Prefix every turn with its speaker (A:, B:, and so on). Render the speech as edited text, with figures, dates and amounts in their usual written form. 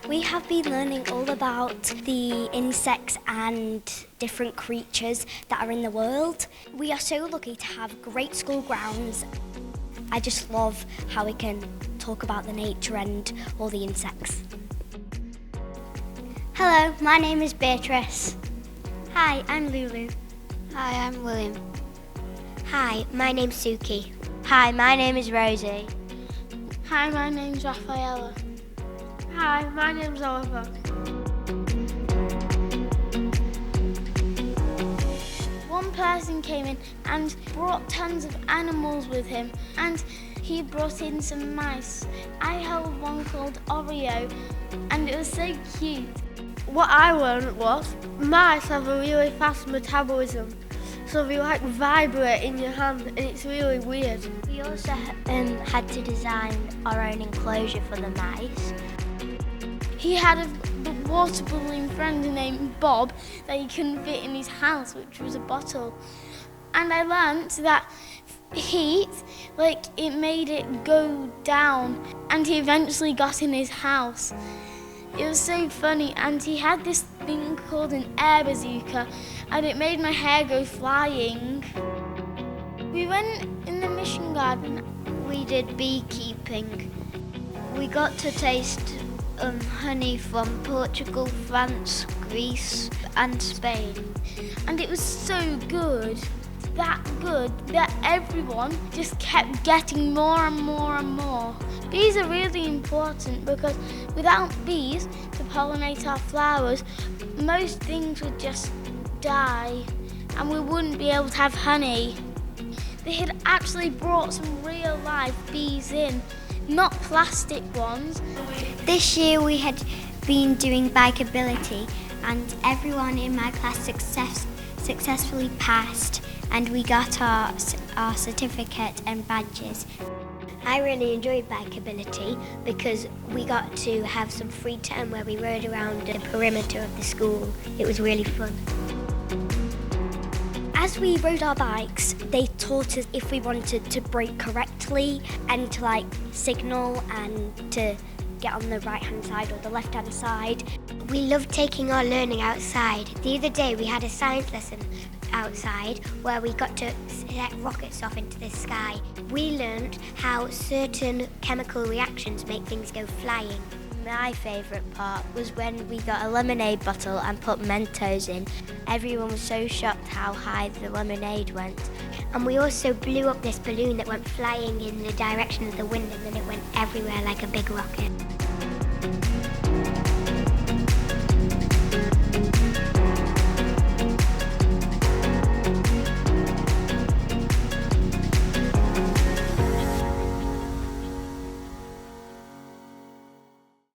A: We have been learning all about the insects and different creatures that are in the world. We are so lucky to have great school grounds. I just love how we can talk about the nature and all the insects.
B: Hello, my name is Beatrice.
A: Hi, I'm Lulu.
B: Hi, I'm William.
C: Hi, my name's Suki.
B: Hi, my name is Rosie.
D: Hi, my name's Rafaela.
E: Hi, my name's Oliver.
D: One person came in and brought tons of animals with him, and he brought in some mice. I held one called Oreo, and it was so cute.
E: What I learned was mice have a really fast metabolism, so they like vibrate in your hand, and it's really weird.
B: We also had to design our own enclosure for the mice.
D: He had a water balloon friend named Bob that he couldn't fit in his house, which was a bottle. And I learnt that heat, it made it go down, and he eventually got in his house. It was so funny, and he had this thing called an air bazooka, and it made my hair go flying. We went in the mission garden.
B: We did beekeeping. We got to taste honey from Portugal, France, Greece and Spain.
D: And it was so good that everyone just kept getting more and more and more. Bees are really important because without bees to pollinate our flowers, most things would just die and we wouldn't be able to have honey. They had actually brought some real life bees in, not plastic ones.
B: This year we had been doing Bikeability and everyone in my class successfully passed, and we got our certificate and badges.
C: I really enjoyed Bikeability because we got to have some free time where we rode around the perimeter of the school. It was really fun.
A: As we rode our bikes, they taught us if we wanted to brake correctly and to signal and to get on the right-hand side or the left-hand side.
C: We loved taking our learning outside. The other day we had a science lesson outside where we got to set rockets off into the sky. We learned how certain chemical reactions make things go flying.
B: My favourite part was when we got a lemonade bottle and put Mentos in. Everyone was so shocked how high the lemonade went.
C: And we also blew up this balloon that went flying in the direction of the wind, and then it went everywhere like a big rocket.